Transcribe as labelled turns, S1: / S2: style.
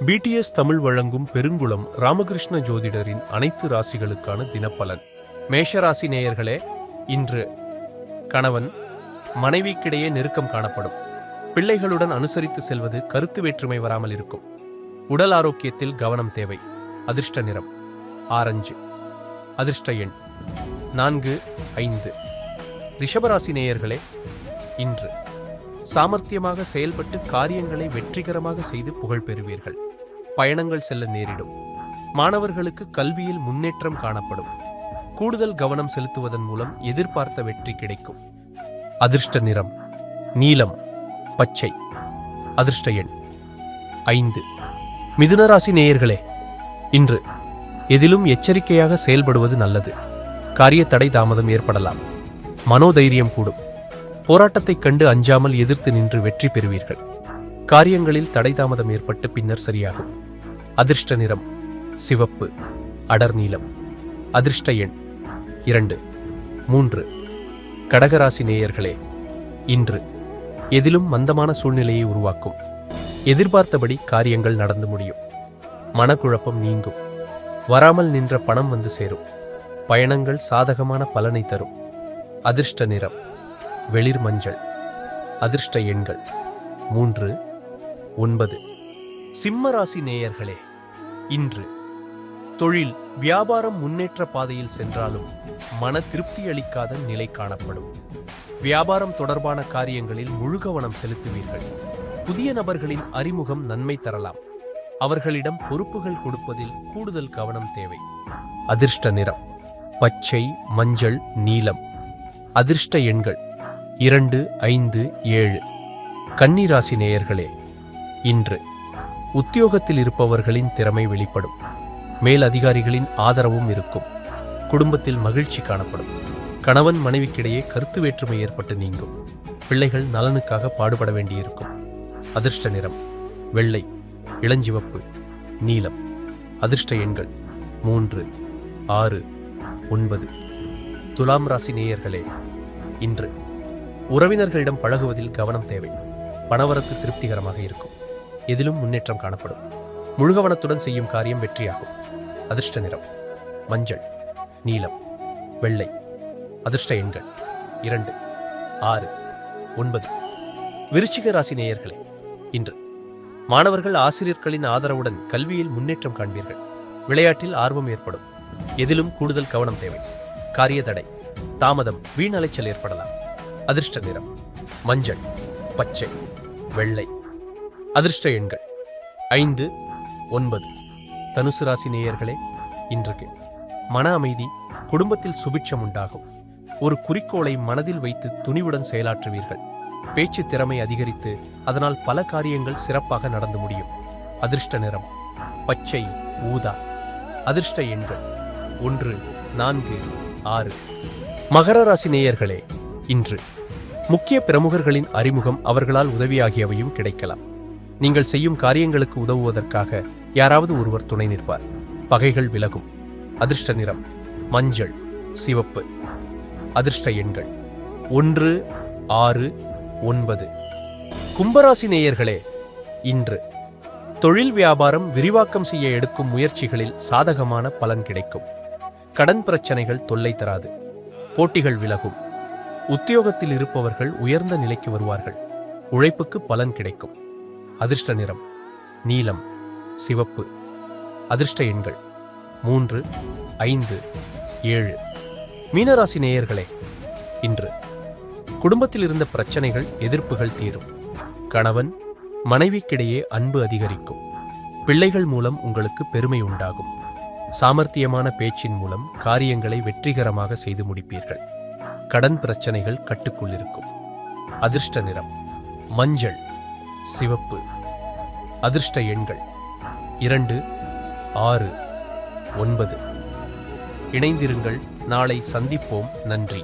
S1: BDS Tamil வழங்கும் பெருங்குளம் ராமகிருஷ்ண ஜோதிடரின் அனைத்து ராசிகளுக்கான தினப்பலன். மேஷராசி நேயர்களே, இன்று கணவன் மனைவிக்கிடையே நெருக்கம் காணப்படும். பிள்ளைகளுடன் அனுசரித்து செல்வது கருத்து வேற்றுமை வராமல் இருக்கும். உடல் ஆரோக்கியத்தில் கவனம் தேவை. அதிர்ஷ்ட நிறம் ஆரஞ்சு. அதிர்ஷ்ட எண் 4, 5. ரிஷபராசி நேயர்களே, இன்று சாமர்த்தியமாக செயல்பட்டு காரியங்களை வெற்றிகரமாக செய்து புகழ் பெறுவீர்கள். பயணங்கள் செல்ல நேரிடும். மாணவர்களுக்கு கல்வியில் முன்னேற்றம் காணப்படும். கூடுதல் கவனம் செலுத்துவதன் மூலம் எதிர்பார்த்த வெற்றி கிடைக்கும். அதிர்ஷ்ட நிறம் நீலம், பச்சை. அதிர்ஷ்ட எண் 5. மிதுனராசி நேயர்களே, இன்று எதிலும் எச்சரிக்கையாக செயல்படுவது நல்லது. காரிய தடை தாமதம் ஏற்படலாம். மனோதைரியம் கூடும். போராட்டத்தைக் கண்டு அஞ்சாமல் எதிர்த்து நின்று வெற்றி பெறுவீர்கள். காரியங்களில் தடை தாமதம் ஏற்பட்டு பின்னர் சரியாகும். அதிர்ஷ்ட நிறம் சிவப்பு, அடர் நீலம். அதிர்ஷ்ட எண் 2, 3. கடகராசி நேயர்களே, இன்று எதிலும் மந்தமான சூழ்நிலையை உருவாக்கும். எதிர்பார்த்தபடி காரியங்கள் நடந்து முடியும். மனக்குழப்பம் நீங்கும். வராமல் நின்ற பணம் வந்து சேரும். பயணங்கள் சாதகமான பலனை தரும். அதிர்ஷ்ட நிறம் வெளிர் மஞ்சள். அதிர்ஷ்ட எண்கள் 3, 9. சிம்மராசி நேயர்களே, இன்று தொழில் வியாபாரம் முன்னேற்ற பாதையில் சென்றாலும் மன திருப்தி அளிக்காத நிலை காணப்படும். வியாபாரம் தொடர்பான காரியங்களில் முழு கவனம் செலுத்துவீர்கள். புதிய நபர்களின் அறிமுகம் நன்மை தரலாம். அவர்களிடம் பொறுப்புகள் கொடுப்பதில் கூடுதல் கவனம் தேவை. அதிர்ஷ்ட நிறம் பச்சை, மஞ்சள், நீலம். அதிர்ஷ்ட எண்கள் 2, 5, 7. கன்னிராசி நேயர்களே, இன்று உத்தியோகத்தில் இருப்பவர்களின் திறமை வெளிப்படும். மேல் அதிகாரிகளின் ஆதரவும் இருக்கும். குடும்பத்தில் மகிழ்ச்சி காணப்படும். கணவன் மனைவிக்கிடையே கருத்து வேற்றுமை ஏற்பட்டு நீங்கும். பிள்ளைகள் நலனுக்காக பாடுபட வேண்டியிருக்கும். அதிர்ஷ்ட நிறம் வெள்ளை, இளஞ்சிவப்பு, நீலம். அதிர்ஷ்ட எண்கள் 3, 6, 9. துலாம் ராசி நேயர்களே, இன்று உறவினர்களிடம் பழகுவதில் கவனம் தேவை. பணவரத்து திருப்திகரமாக இருக்கும். எதிலும் முன்னேற்றம் காணப்படும். முழு கவனத்துடன் செய்யும் காரியம் வெற்றியாகும். அதிர்ஷ்ட நிறம் மஞ்சள், நீலம், வெள்ளை. அதிர்ஷ்ட எண்கள் 2, 6, 9. விருச்சிக ராசி நேயர்களே, இன்று மாணவர்கள் ஆசிரியர்களின் ஆதரவுடன் கல்வியில் முன்னேற்றம் காண்பீர்கள். விளையாட்டில் ஆர்வம் ஏற்படும். எதிலும் கூடுதல் கவனம் தேவை. காரிய தடை தாமதம், வீண் அலைச்சல் ஏற்படலாம். அதிர்ஷ்ட நிறம் மஞ்சள், பச்சை, வெள்ளை. அதிர்ஷ்ட எண்கள் 5, 9. தனுசு ராசி நேயர்களே, இன்றைக்கு மன அமைதி, குடும்பத்தில் சுபிட்சம் உண்டாகும். ஒரு குறிக்கோளை மனதில் வைத்து துணிவுடன் செயலாற்றுவீர்கள். பேச்சு திறமை அதிகரித்து அதனால் பல காரியங்கள் சிறப்பாக நடந்து முடியும். அதிர்ஷ்ட நிறம் பச்சை, ஊதா. அதிர்ஷ்ட எண்கள் 1, 4, 6. மகர ராசி நேயர்களே, இன்று முக்கிய பிரமுகர்களின் அறிமுகம், அவர்களால் உதவியாகியவையும் கிடைக்கலாம். நீங்கள் செய்யும் காரியங்களுக்கு உதவுவதற்காக யாராவது ஒருவர் துணை நிற்பார். பகைகள் விலகும். அதிர்ஷ்ட நிறம் மஞ்சள், சிவப்பு. அதிர்ஷ்ட எண்கள் 1, 6, 9. கும்பராசி நேயர்களே, இன்று தொழில் வியாபாரம் விரிவாக்கம் செய்ய எடுக்கும் முயற்சிகளில் சாதகமான பலன் கிடைக்கும். கடன் பிரச்சனைகள் தொல்லை தராது. போட்டிகள் விலகும். உத்தியோகத்தில் இருப்பவர்கள் உயர்ந்த நிலைக்கு வருவார்கள். உழைப்புக்கு பலன் கிடைக்கும். அதிர்ஷ்ட நிறம் நீலம், சிவப்பு. அதிர்ஷ்ட எண்கள் 3, 5, 7. மீனராசி நேயர்களே, இன்று குடும்பத்தில் இருந்த பிரச்சனைகள், எதிர்ப்புகள் தீரும். கணவன் மனைவிக்கிடையே அன்பு அதிகரிக்கும். பிள்ளைகள் மூலம் உங்களுக்கு பெருமை உண்டாகும். சாமர்த்தியமான பேச்சின் மூலம் காரியங்களை வெற்றிகரமாக செய்து முடிப்பீர்கள். கடன் பிரச்சனைகள் கட்டுக்குள் இருக்கும். அதிர்ஷ்ட நிறம் மஞ்சள், சிவப்பு. அதிர்ஷ்ட எண்கள் 2, 6, 9. இணைந்திருங்கள். நாளை சந்திப்போம். நன்றி.